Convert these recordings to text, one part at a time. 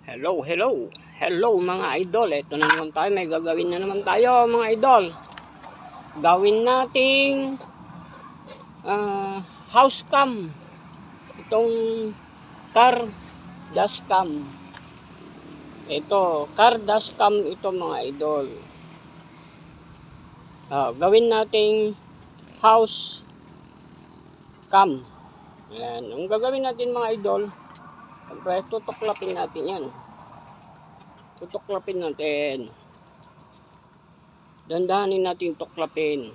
Hello, hello. Hello mga idol. Ito na naman tayo. May gagawin na naman tayo mga idol. Gawin nating house cam. Itong car dash cam. Ito, car dash cam ito mga idol. Gawin nating house cam. Ayan. Ang gagawin natin mga idol, siyempre tutuklapin natin yan. Tutuklapin natin. Dandahanin natin tuklapin.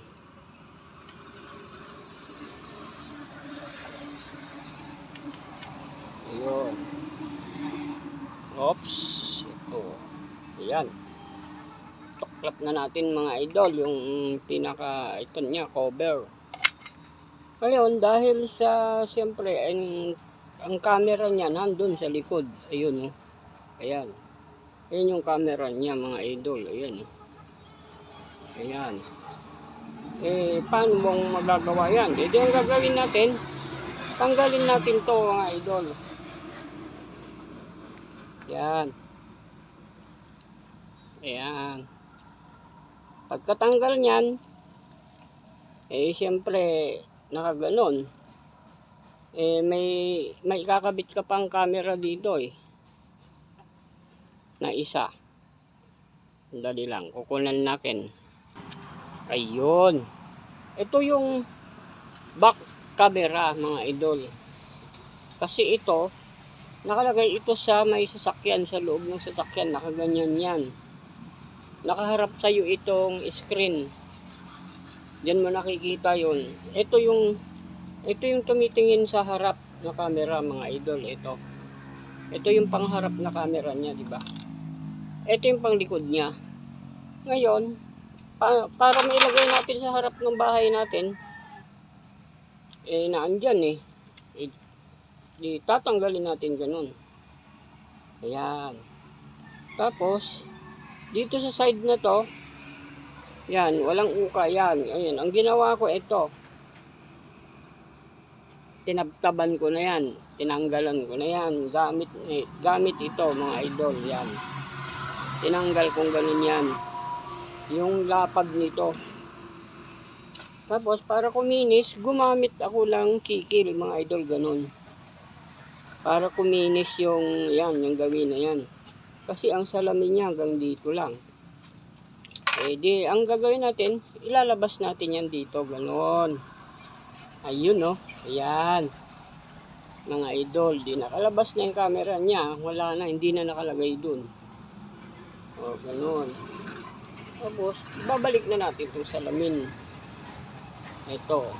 Ayun. Oops. Ito. Ayan. Tuklap na natin mga idol yung pinaka ito niya cover. Ngayon dahil sa siyempre ang camera niya nandun sa likod. Ayun. Ayan. Ayan yung camera niya mga idol. Ayan. Ayan. Paano mong magagawa yan? Ito yung gagawin natin. Tanggalin natin to mga idol. Ayan. Ayan. Pagkatanggal niyan, siyempre, nakaganon. May kakabit ka pang camera dito na isa. Dali lang, kukunan natin. Ayun. Ito yung back camera mga idol. Kasi ito, nakalagay ito sa may sasakyan, sa loob ng sasakyan, nakaganyan yan. Nakaharap sa iyo itong screen. Diyan mo nakikita yun. Ito yung tumitingin sa harap na camera mga idol. Ito yung pangharap na camera niya, di ba? Ito yung panglikod niya. Ngayon, para mailagay natin sa harap ng bahay natin, naandyan di tatanggalin natin ganun. Ayan. Tapos, dito sa side na to, yan, walang uka yan. Ayan, ang ginawa ko ito, tinabtaban ko na yan, tinanggalan ko na yan, gamit ito mga idol, yan. Tinanggal kong ganun yan, yung lapad nito. Tapos para kuminis, gumamit ako lang kikil mga idol, ganun. Para kuminis yung yan, yung gawin na yan. Kasi ang salamin niya hanggang dito lang. Ang gagawin natin, ilalabas natin yan dito, ganoon. Ayun ayan. Mga idol, di nakalabas na yung camera niya. Wala na, hindi na nakalagay dun. Ganoon. Tapos, babalik na natin itong salamin. Ito,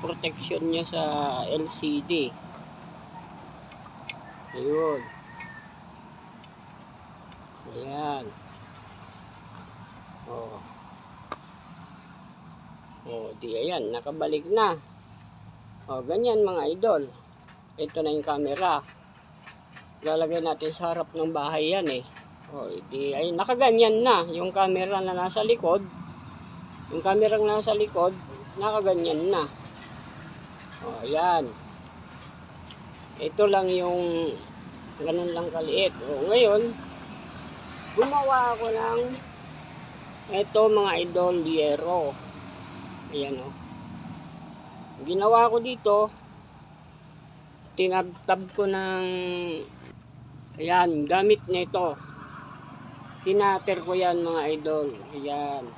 protection niya sa LCD. Ayun. Ayan. Di ayan, nakabalik na. Ganyan mga idol. Ito na yung camera. Lalagay natin sa harap ng bahay yan di ay nakaganyan na yung camera na nasa likod. Yung camera na nasa likod, nakaganyan na. Ayan. Ito lang yung ganun lang kaliit. Ngayon, gumawa ako ng ito mga idol, yero. Ayan ginawa ko dito, tinabtab ko ng ayan, gamit nito. Kinater ko yan mga idol. Ayan.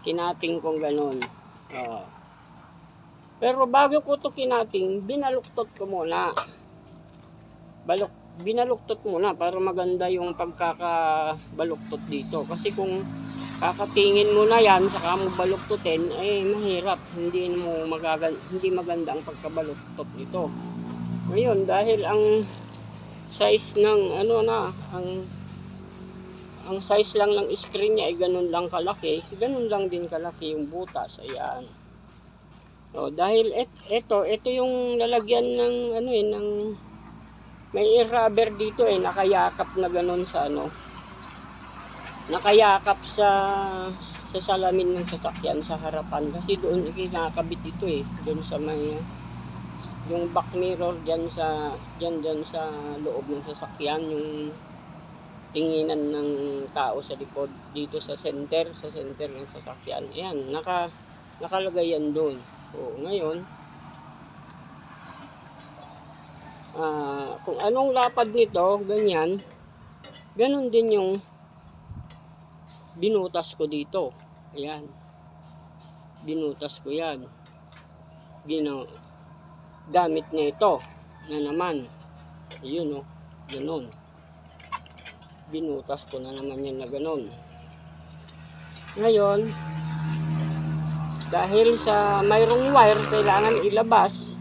Kinating kong ganun. Pero bago ko to kinating, binaluktot ko muna. Binaluktot muna para maganda yung pagkakabaluktot dito. Kasi kung kakatingin mo na yan, saka mo baluktutin, mahirap. Hindi maganda ang pagkabaluktot nito. Ngayon, dahil ang size ng ang size lang ng screen niya ay ganun lang kalaki, ganun lang din kalaki yung butas. Ayan. Dahil ito yung lalagyan ng ng may rubber dito nakayakap na ganun sa nakayakap sa salamin ng sasakyan sa harapan, kasi doon kinakabit ito doon sa may yung back mirror dyan sa loob ng sasakyan, yung tinginan ng tao sa likod dito sa center ng sasakyan. Ayan, nakalagay yan doon. So, ngayon, kung anong lapad nito, ganon din yung binutas ko dito. Ayan, binutas ko yan. Gamit na ito na naman. Ayun, oh, ganon. Binutas ko na naman yan na ganon. Ngayon, dahil sa mayroong wire, kailangan ilabas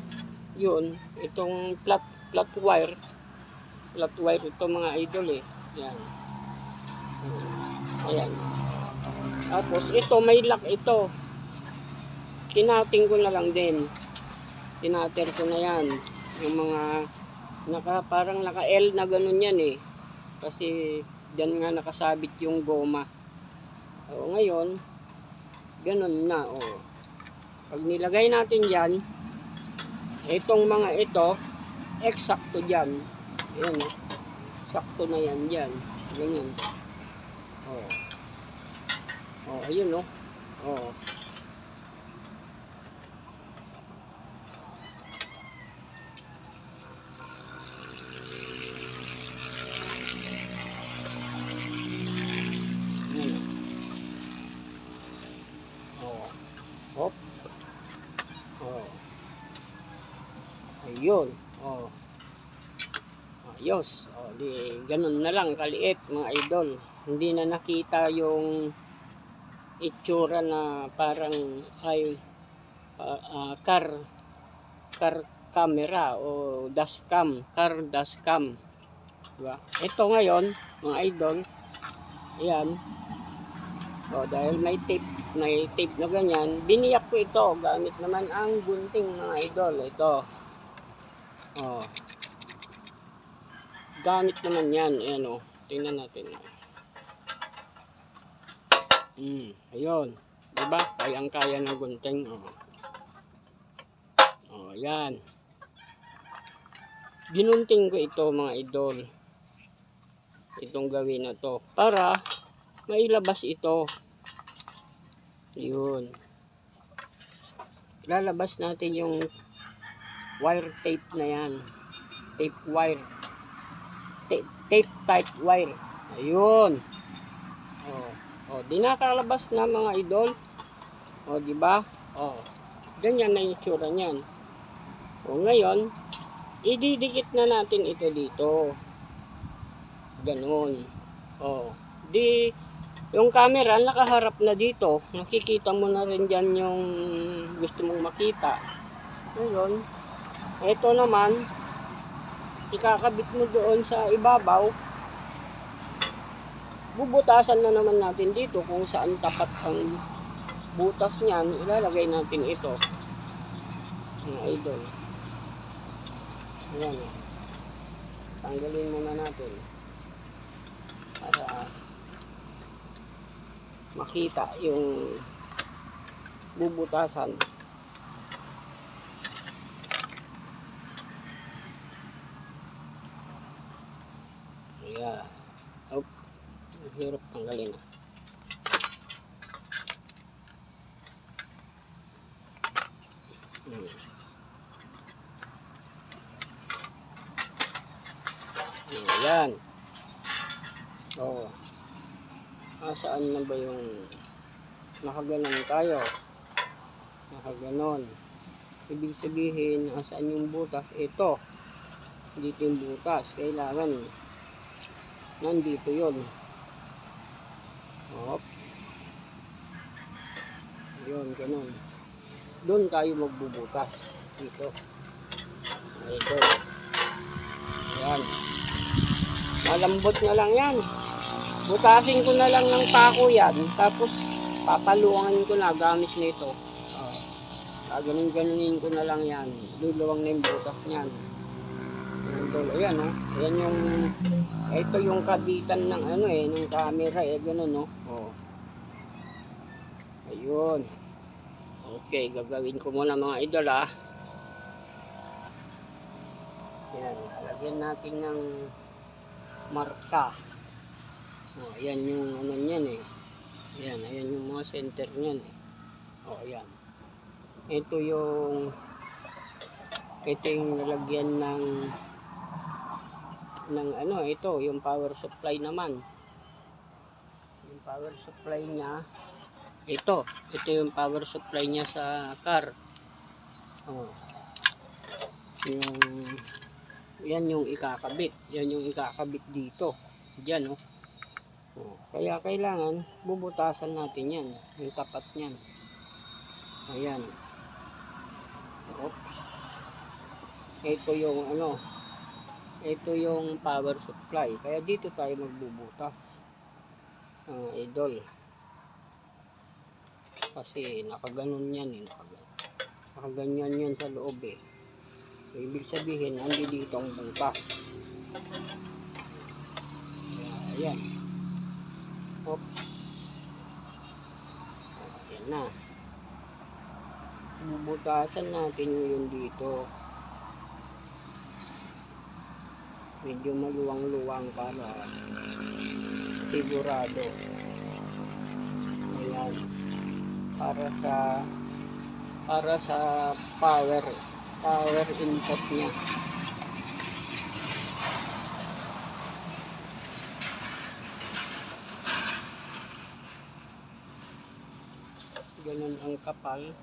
yun, itong flat wire ito mga idol eh. Yan. Ayan. Tapos ito, may lock ito. Kinating ko na lang din. Tinater ko na yan. Yung mga parang naka L na ganun yan eh. Kasi dyan nga nakasabit yung goma. So, ngayon, ganun na. Oh. Pag nilagay natin dyan, itong mga ito, eksakto dyan. Ayan oh. Sakto na yan dyan. Ganyan. Oh. Oh, ayun oh. Oh. Hop. Oh. Ayun. Oh. Ayos. Oh, di ganun na lang kaliit mga idol. Hindi na nakita yung itsura na parang ay car camera o dashcam, car dashcam. Diba? Ito ngayon, mga idol, ayan. O, dahil may tape na ganyan, biniyak ko ito gamit naman ang gunting mga idol. Ito. O. Gamit naman yan. Ayan o. Tingnan natin. Ayun. Diba? Kayang-kaya ng gunting. O. O, ayan. Ginunting ko ito mga idol. Itong gawin na to. Para mailabas ito. Yun. Lalabas natin yung wire tape na yan. Tape wire. Tape type wire. Ayun. Oh, di nakalabas na mga idol. Oh, di ba? Oh. Ganyan na yung itsura niyan. O ngayon, ididikit na natin ito dito. Ganun. Oh. Yung camera nakaharap na dito. Nakikita mo na rin dyan yung gusto mong makita. Ngayon, ito naman, ikakabit mo doon sa ibabaw. Bubutasan na naman natin dito kung saan tapat ang butas niyan. Ilalagay natin ito. Mga idol. Ayan. Tanggalin muna natin. Para makita yung bubutasan. Ayan. Oh, hirap tanggalin. Ayan. Oh. Saan na ba yung nakaganon tayo? Nakaganon. Ibig sabihin, saan yung butas? Ito. Dito yung butas. Kailangan nandito yun. Hop. Yun, ganon. Doon tayo magbubutas. Dito. Ito. Ayan. Malambot na lang yan. Butasin ko na lang ng pako yan. Tapos papaluangin ko na gamit nito. Ganun-ganunin ko na lang yan. Luluwang na yung butas niyan. Ayan o. Ayan yung, ito yung kabitan ng ano eh, ng camera eh. Ganun o. Ayun. Okay, gagawin ko muna mga idol Lagyan natin ng marka. Ayan yung ano niyan eh. Ayan yung mga center niyan eh. Ayan. Ito yung nalagyan ng ano, ito yung power supply naman. Yung power supply niya, ito yung power supply niya sa car. Yan yung ikakabit. Yan yung ikakabit dito. Diyan kaya kailangan bubutasan natin yan, yung tapat niyan. Ayan. Oops. Ito yung ito yung power supply. Kaya dito tayo magbubutas. Idol. Kasi nakaganon yan nakaganyan yan sa loob eh. Ibig sabihin, andi dito ang butas. Ayan. Oops. Ayan na. Bubutasan natin yun dito. Medyo maluwang-luwang para sigurado. Ayan. Para sa power input niya. Ganun ang kapal.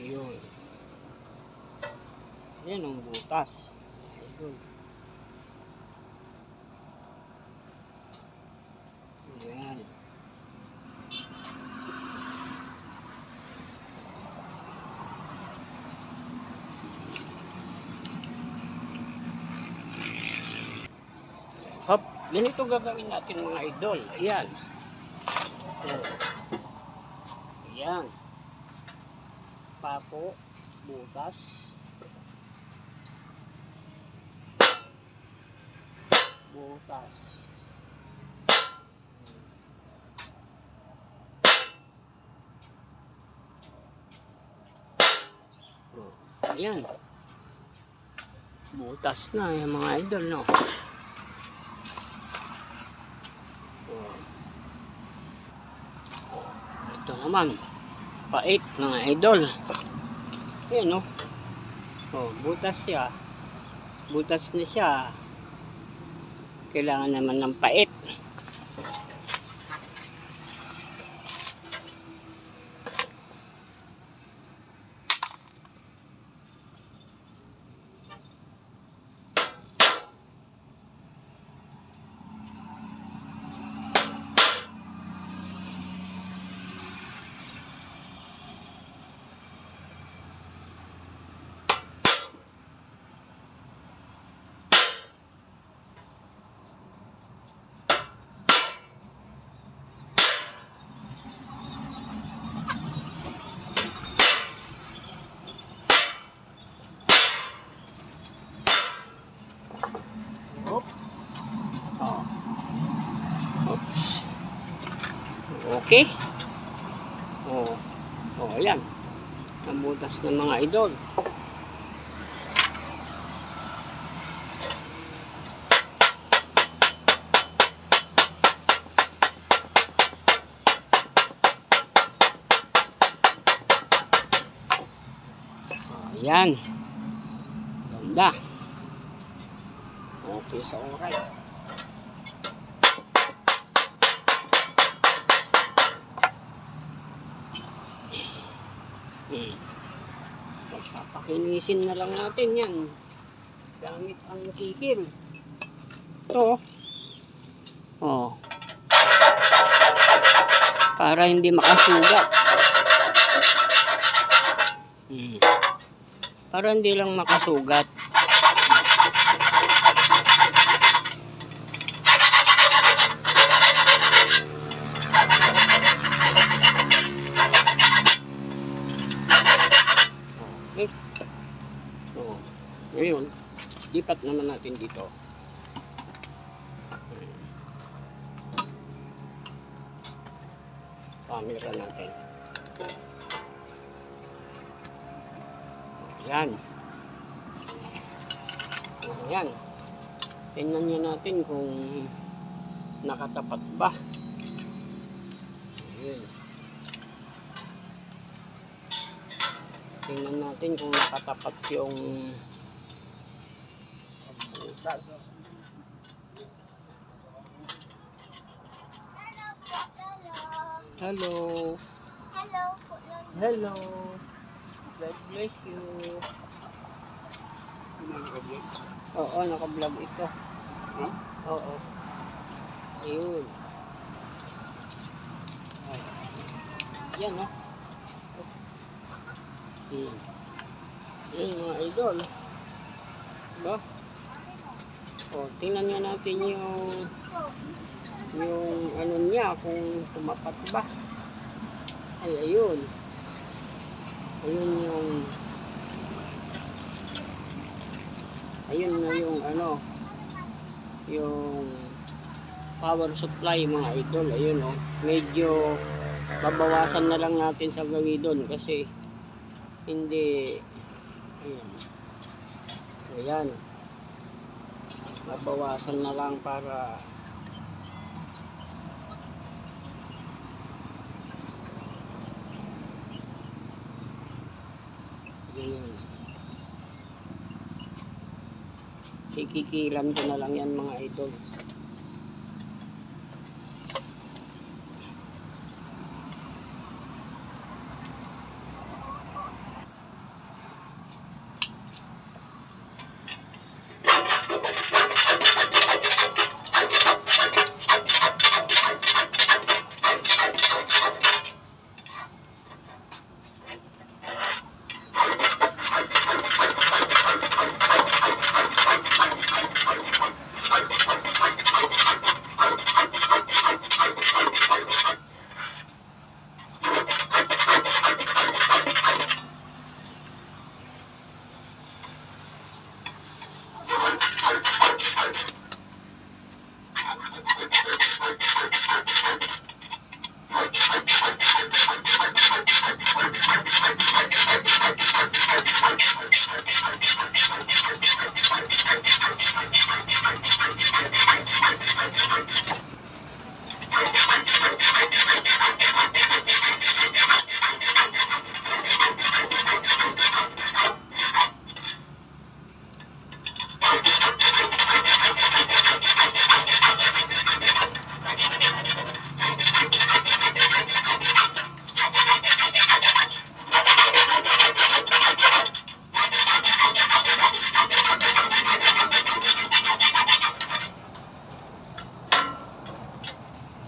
Yun. Yan ang butas. Yun. Ayan. Hop, ganito gagawin natin mga idol. Ayan. Ayan. Papo, butas. Butas. Ayan. Butas na yung mga idol, no? Ito naman. Pait, mga idol. Ayan, no? Butas siya. Butas na siya. Kailangan naman ng pait. Oops. Okay. Ayan. Ang butas ng mga idol. Ayan. Ganda. Okay, so alright. Papakinisin na lang natin yan gamit ang kikil. Ito para hindi makasugat. Para hindi lang makasugat. Okay. Ngayon, lipat naman natin dito. Camera natin. Ayan. Ayan. Tingnan nyo natin kung nakatapat ba. Ayan. Tingnan natin kung nakatapat yung butas. Hello. Hello po. Hello. God bless you. Oo, naka-vlog ito. Huh? Oo. Ayun. Yan, no? Ayun, mga idol. Diba? O, tingnan nga natin yung ano niya, kung tumapat ba. Ay, ayun. Ayun na yung ano, yung power supply, mga idol. Ayun, oh. Medyo babawasan na lang natin sa gawin kasi hindi, ayan, babawasan na lang para yun. Kikikilan ko na lang yan, mga idol.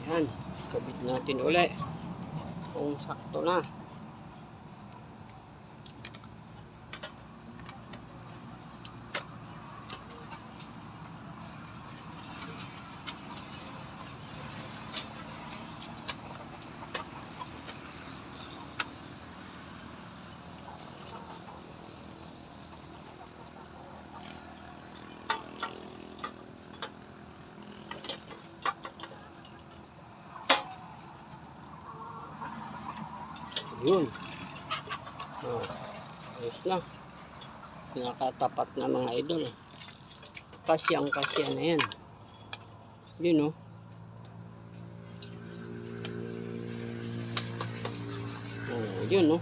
Yan, kabit natin uli kung sakto na. Yun. Oh, ayos na. Nakatapat na, mga idol. Kasyang-kasya na yan. Yun, oh. Oh, yun, oh.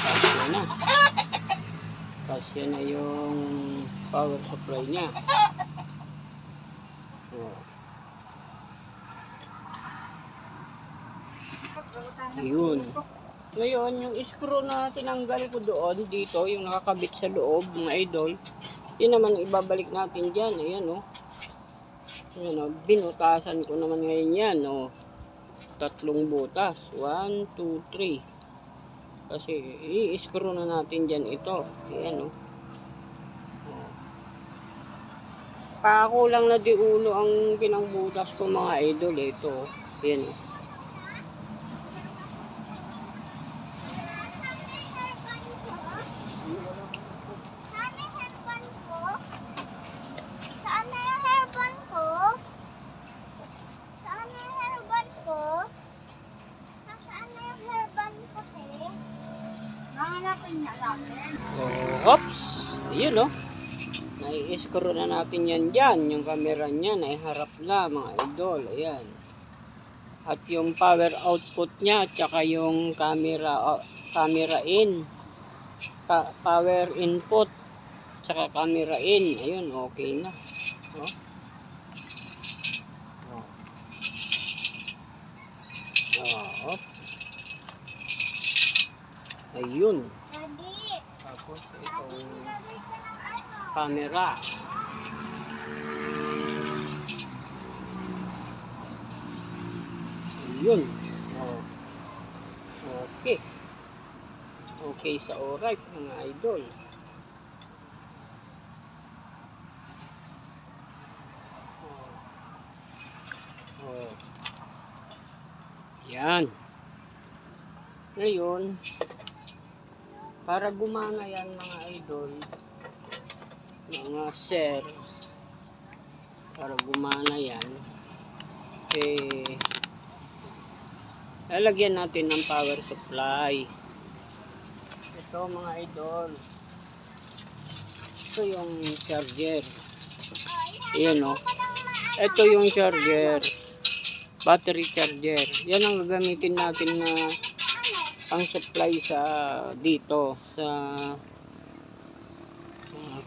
Kasya na. Kasya na yung power supply niya. Oh. Yun. Ngayon, yung screw na tinanggal ko doon, dito, yung nakakabit sa loob, mga idol, yun naman ibabalik natin dyan. Ayan, o. Ayan, o. Binutasan ko naman ngayon yan, o. 3 butas. 1, 2, 3. Kasi, i-screw na natin dyan ito. Ayan, o. Pakulang na di ulo ang pinangbutas ko, mga idol. Ito, ayan, o. Hahanapin niya natin. Oops! Ayun oh. Nai-screw na natin yan dyan. Yung camera niya, naiharap na mga idol. Ayan. At yung power output niya, tsaka yung camera, camera in. Power input, tsaka camera in. Ayun, okay na. Oh. Oh. Oh. Ayun. Daddy, Tapos Daddy, itong maglagay ka ng ano? camera. Ayun. Oh. Okay. Okay sa alright mga idol. Oh. Oh. Yan. Ngayon, para gumana yan mga idol, mga sir, para gumana yan, eh, lalagyan natin ng power supply. Ito mga idol, ito yung charger. Ayan o, ito yung charger, battery charger. Yan ang gagamitin natin na pang supply sa dito sa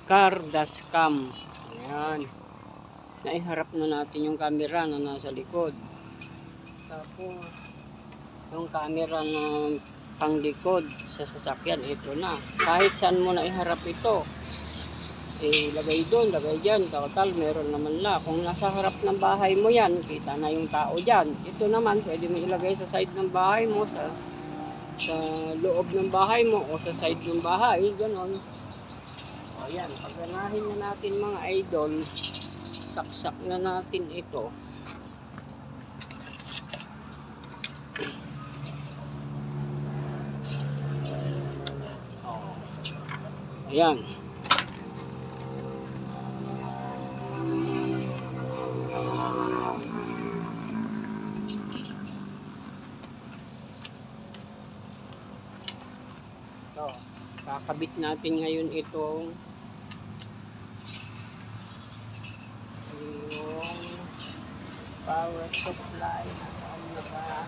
car dashcam. Ayan, naiharap na natin yung camera na nasa likod. Tapos yung camera na pang likod sa sasakyan, ito na. Kahit saan mo na iharap ito, lagay doon, lagay dyan, total meron naman na. Kung nasa harap ng bahay mo yan, kita na yung tao dyan. Ito naman pwede mo ilagay sa side ng bahay mo, sa loob ng bahay mo o sa side ng bahay, ganon. O yan, pagganahin na natin mga idol, saksak na natin ito. O, ayan. So, kakabit natin ngayon itong yung power supply na saan na ba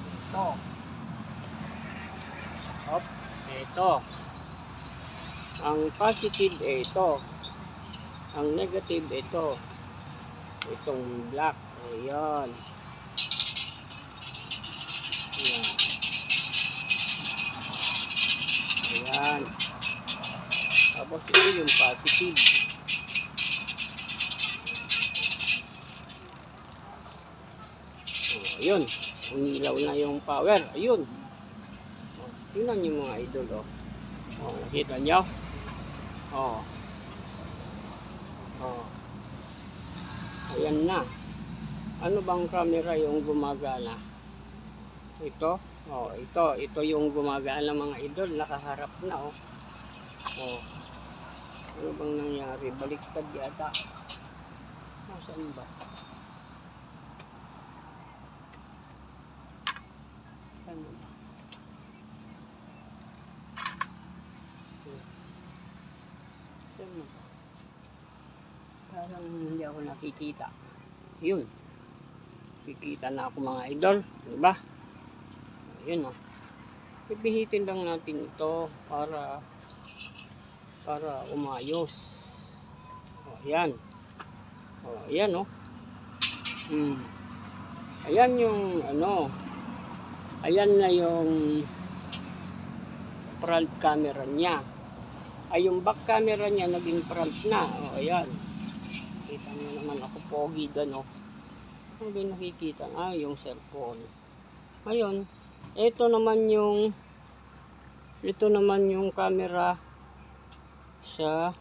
ito. Hop, ito ang positive, ito ang negative, ito itong black. Ayan. Ayan. Ayan. Tapos ito yung positive. So, ayun. Umilaw na yung power. Ayun. O, tingnan nyo mga idol. O, nakita nyo? O. O. Ayan na. Ano bang camera yung gumagana? Ito. Oh, ito yung gumagana mga idol, nakaharap na oh. Oh. Ano bang nangyari? Baliktad yata. Nasaan ba? Ano ba? Saan ba? Parang hindi ako nakikita. Yun. Kikita na ako mga idol, di ba? Ayun oh. Pipihitin lang natin ito para umayos. Oh, ayan. Oh, ayan oh. Ayan yung ano. Ayan na yung front camera niya. Ay yung back camera niya naging front na. Oh, ayan. Kita niyo naman ako pogi doon oh. Hindi nakikita yung cellphone. Ngayon, ito naman yung camera sa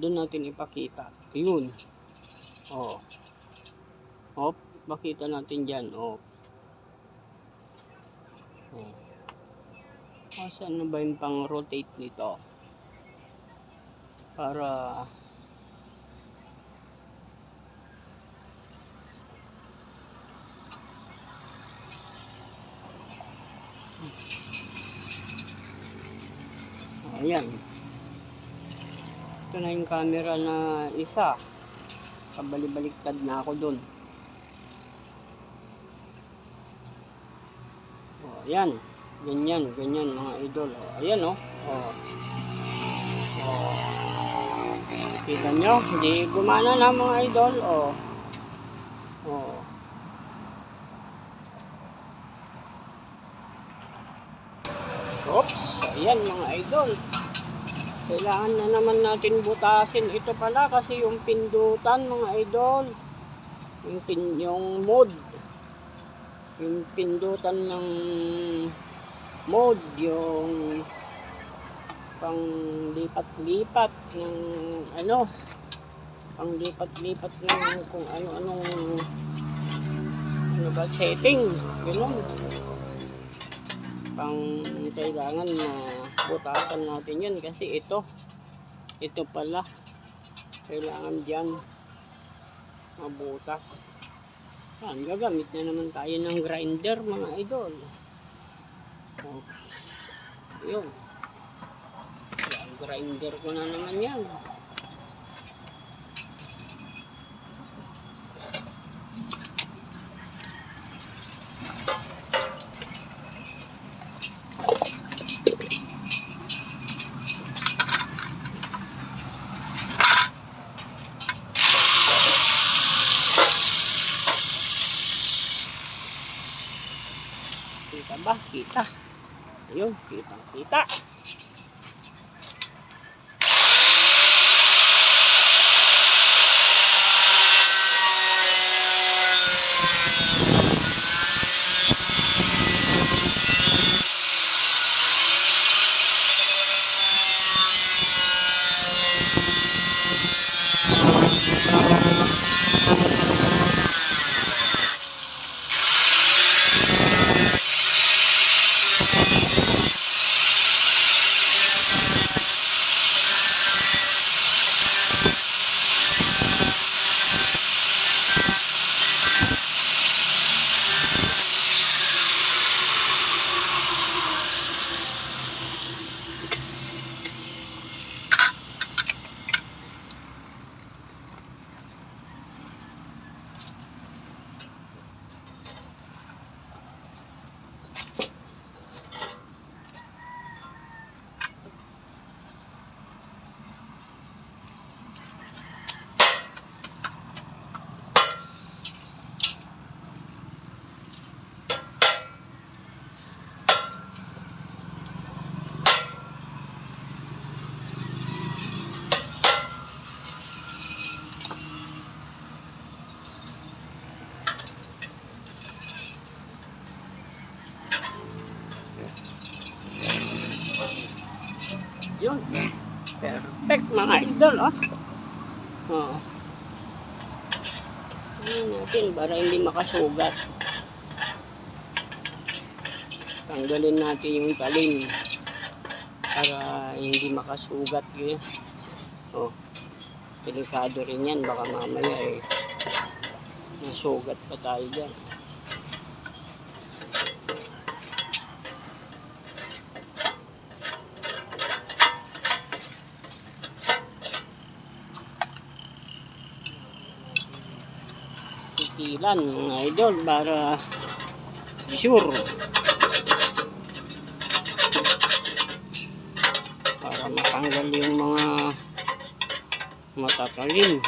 doon natin ipakita. Ayun. Oh. Hop, makita natin diyan. Oh. Oh. Saan na ba yung pang-rotate nito? Para Ayan. Ito na yung camera na isa. Kabalik-baliktad na ako dun. Oh, ayan. Ganyan mga idol. Oh, ayan oh. Oh. Oh. Kita nyo? Hindi gumana na mga idol. Oh. Oh. Oops. Ayan mga idol. Kailangan na naman natin butasin. Ito pala kasi yung pindutan mga idol. Yung mode. Yung pindutan ng mode. Yung pang lipat-lipat ng ano. Pang lipat-lipat ng kung ano-anong ano ba setting. Ganun. Pang kailangan na butasan natin yan kasi ito pala kailangan dyan mabutas. Gagamit na naman tayo ng grinder mga idol. Yun, grinder ko na naman yan. Kita ba? Kita. Ayun, kita. Yun. Perfect mga idol, oh. Oh. Ano natin para hindi makasugat. Tanggalin natin yung talim para hindi makasugat yun. Oh. Delikado rin yan, baka mamaya nasugat pa tayo dyan. Tilan mga idol para sure, para matanggal yung mga matatalim.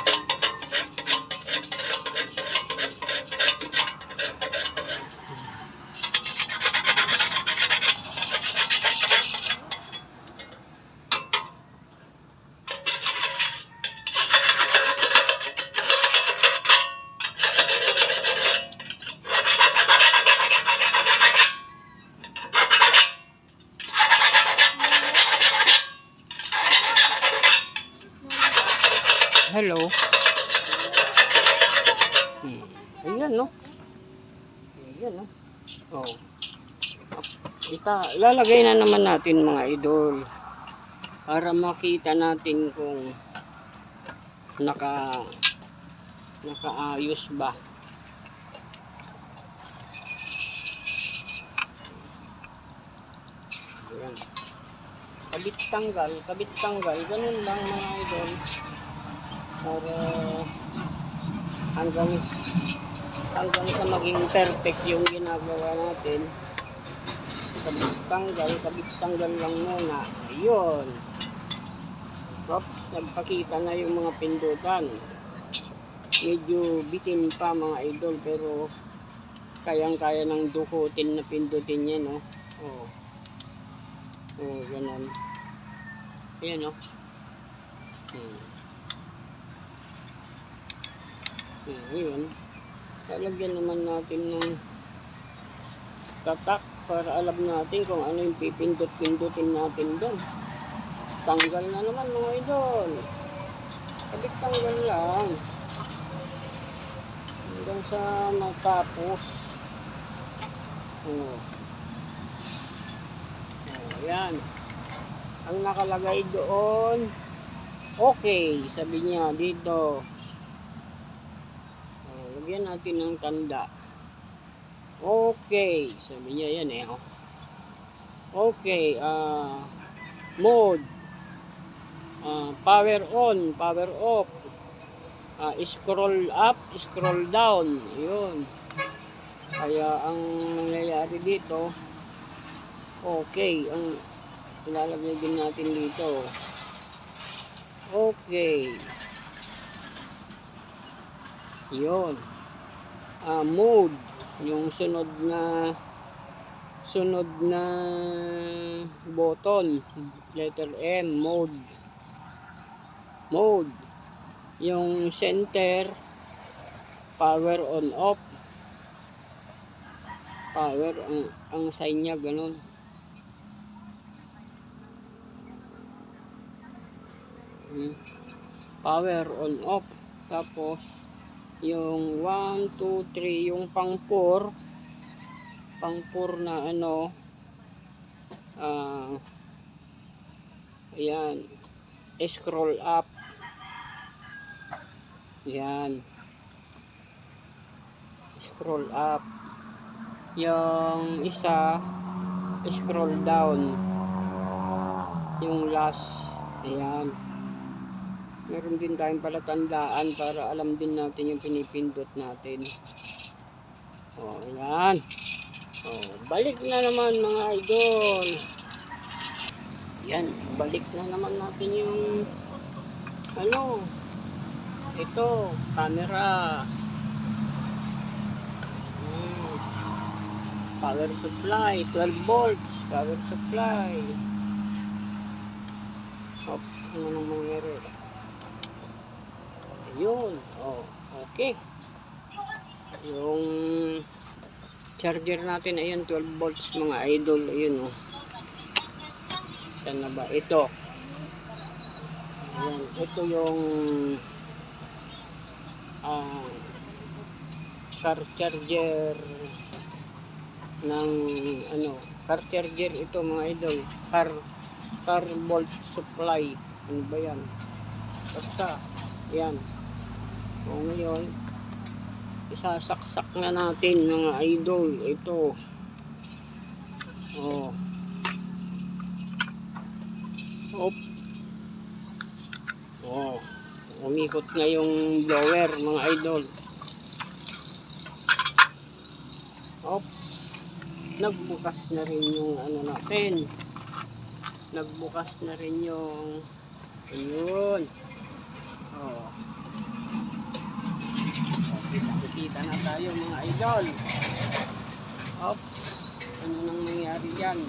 Hello. Ayan, no? Ayan, no? Oh. Ilalagay na naman natin mga idol para makita natin kung nakaayos ba. Ayan. kabit tanggal, ganun lang mga idol. Para hanggang sa maging perfect yung ginagawa natin. Kabit tanggal lang muna. Ayun. Oops, nagpakita na yung mga pindutan. Medyo bitin pa mga idol, pero kayang-kaya ng dukutin na pindutin yan, no? Oh. Oh, ganun. Ayan, no? Ayun. Lalagyan naman natin ng tatak para alam natin kung ano yung pipindot-pindutin natin doon. Tanggal na naman mga idol. Kabit tanggal lang. Hanggang sa matapos. Oh. Ayan. Ang nakalagay doon, okay, sabi niya dito. Lagyan natin ng tanda. Okay, sabi niya yan eh. Okay, mode, power on, power off, scroll up, scroll down. Yun. Kaya ang nangyayari dito, okay, ang ilalagay din natin dito. Okay. Yun. Mode, yung sunod na button, letter M, mode. Yung center, power on off. Power, ang sign niya ganun. Power on off. Tapos yung 1, 2, 3, yung pang 4 na ano, ayan, scroll up. Ayan, scroll up. Yung isa, scroll down. Yung last, ayan. Meron din tayong palatandaan para alam din natin yung pinipindot natin. O, ayan. O, balik na naman mga idol. Yan, balik na naman natin yung ano, ito, camera. Power supply, 12 volts, power supply. O, ano nang mangyari? Ayun, oh, okay. Yung charger natin, ayun, 12 volts mga idol, ayun, oh. Saan na ba? Ito. Ayan, ito yung car charger ng ano, car charger ito mga idol. Car volt supply. Ano ba yan? Basta, yan. O ngayon, isasaksak na natin mga idol. Ito. Oh. Op. Oh. Umikot na yung blower mga idol. Oops. Nagbukas na rin yung ano natin. Nagbukas na rin yung ayun. Oh. Kita na tayo mga idol. Oops. Ano nang nangyari dyan?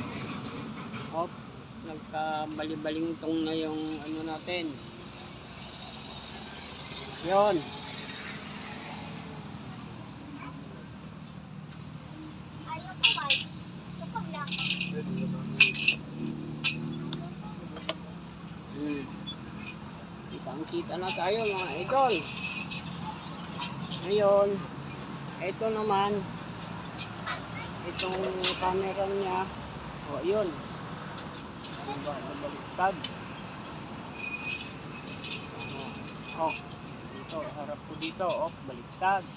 Oops. Nagkabali-balingtong na yung ano natin. Yun. Ayaw ko ba? Kapag lang. Kita na tayo mga idol. Ngayon, ito naman, itong camera niya, o yun, baliktad. Oh, dito, harap ko dito, oh, baliktad.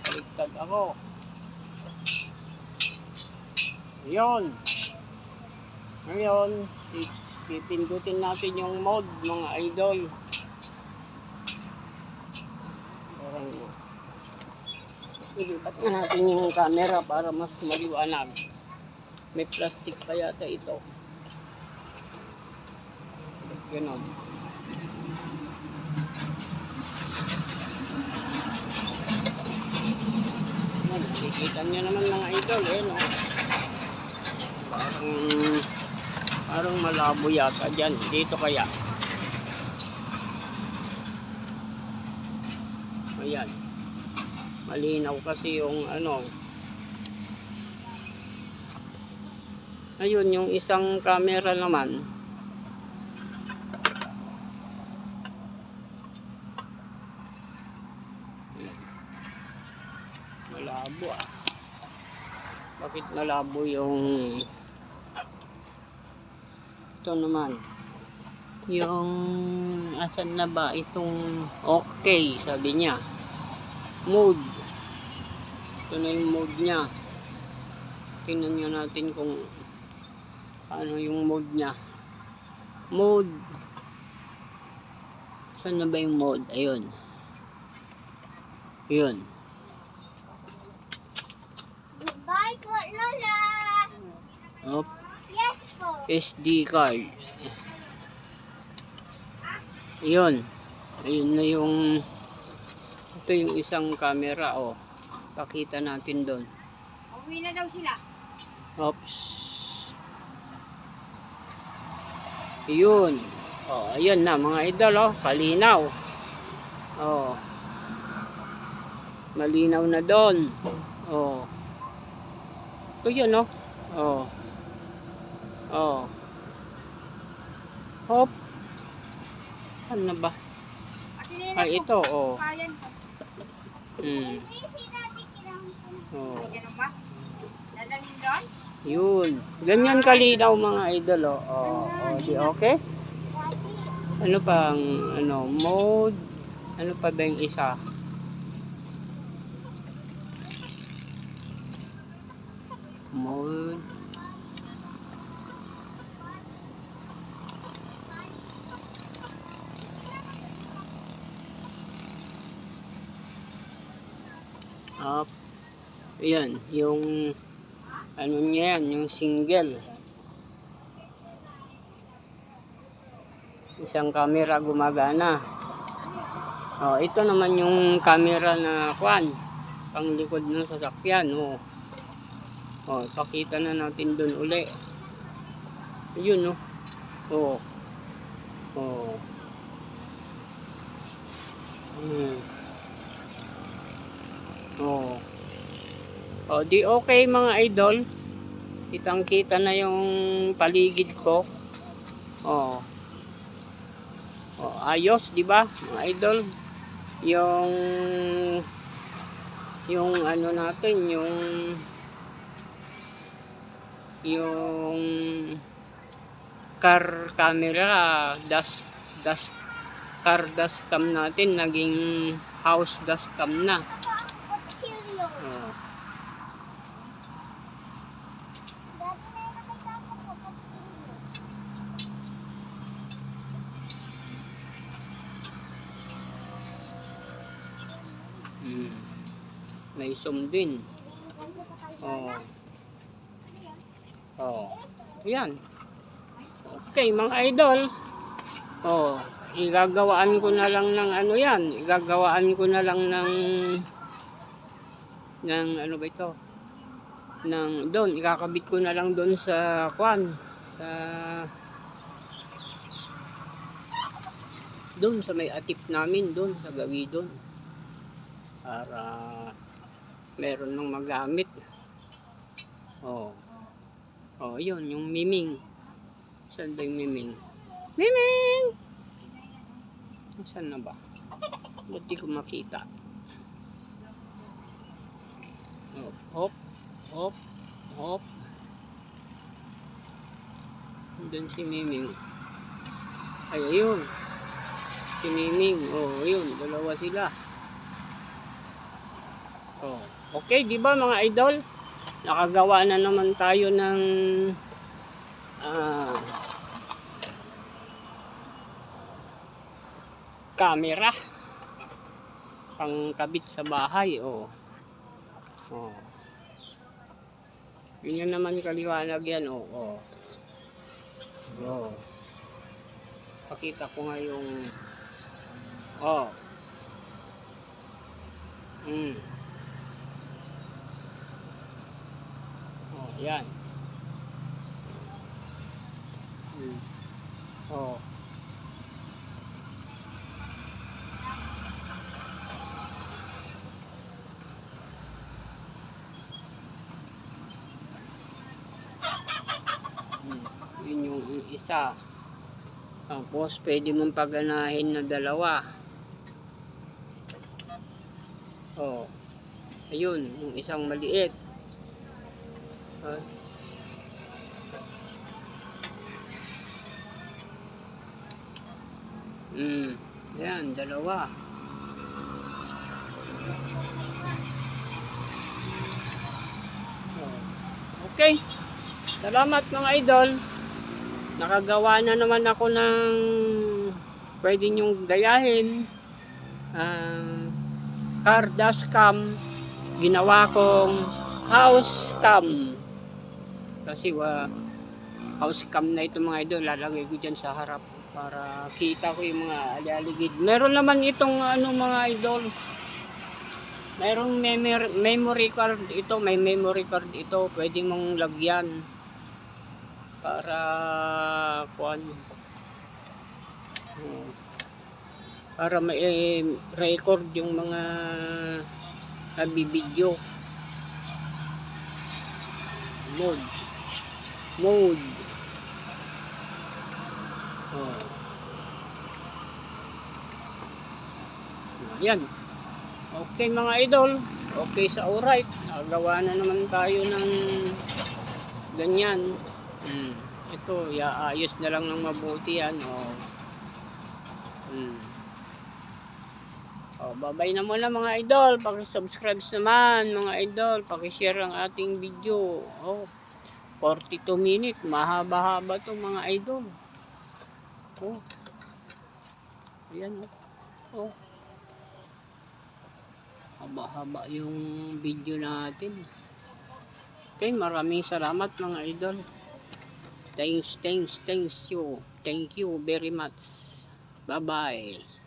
Baliktad ako. Yun. Ngayon, pipindutin natin yung mode, mga idol. Parang, ilipat na natin yung camera para mas maliwanag. May plastic pa yata ito. Ganon. Nakikita nyo naman mga idol, no? Parang malabo yata dyan. Dito kaya. Ayan. Malinaw kasi yung ano. Ayun, yung isang camera naman. Malabo ah. Bakit malabo yung ito naman? Yung asan na ba itong okay, sabi niya. Mode. Ito na yung mode niya. Tingnan nyo natin kung ano yung mode niya. Mode. Saan na ba yung mode? Ayun. Yun. Goodbye po, Lola. Op. Yes po. SD card. Yun. Ayun na yung ito yung isang camera. Oh. Pakita natin doon. Uwi na daw sila. Oops. Yun. Oh, ayun na mga idol, oh, kalinaw. Oh. Malinaw na doon. Oh. Ito yun, oh. Oh. Oh. Hop. Ano ba? Ay, ito, oh. Hmm. Oh. Ganun ba? Dadalhin doon? Yun. Ganyan kalinaw mga idol, oh. Oh, oh, di okay? Ano pang ano, mode? Ano pa ba yung isa? Mode. Up. Ayan, yung ano niya yan, yung single. Isang camera gumagana. Oh, ito naman yung camera na kwan, panglikod ng sasakyan. Oh. Oh, pakita na natin doon uli. Ayun, oh. Oh. Oh. Oh. Oh, di okay mga idol. Kitang-kita na yung paligid ko. Oh. Oh, ayos, di ba? Mga idol, yung ano natin, yung car camera, car dashcam natin naging house dashcam na. Oh. May zoom din. Oh. Oh. Yan. Okay, mga idol. Oh, igagawaan ko na lang ng ano yan. Igagawaan ko na lang ng ano ba ito? Ng doon, ikakabit ko na lang doon sa kwan, sa doon sa may atip namin doon sa gawi doon. Para meron nang magamit. Oh. Oh, yun, yung miming. Saan ba yung miming? Miming! Saan na ba? Ba't di ko makita? Oh, hop, hop, hop. Doon si miming. Ay, ayun. Si miming. Oh, ayun. Dalawa sila. Oh. Okay, di ba mga idol? Nakagawa na naman tayo ng camera. Pangkabit sa bahay, oh. Oh. Yun naman kaliwanag yan, oh. Oh. Oh. Pakita ko nga yung oh. Oh, yan. Oh. Yun yung isa. Tapos pwede mong paganahin na dalawa. Oh. Ayun, yung isang maliit. Yan, dalawa. Okay. Salamat mga idol. Nakagawa na naman ako ng pwede nyong gayahin. Car dashcam. Ginawa kong house cam. Kasi house cam na ito mga idol. Lalagay ko dyan sa harap para kita ko yung mga ali-aligid. Meron naman itong mga idol. Mayroong memory card ito, may memory card ito, pwede mong lagyan para para may record yung mga nabibideo. Mode. Oh. Yan. Okay mga idol, okay sa alright. Nagawa na naman tayo ng ganyan. Ito, iayos na lang ng mabuti yan. Bye-bye na muna mga idol. Paki-subscribe naman mga idol. Paki-share ang ating video. 42 minutes. Mahaba-haba to mga idol. Ayan. Haba-haba yung video natin. Okay, maraming salamat mga idol. Thank you very much. Bye-bye.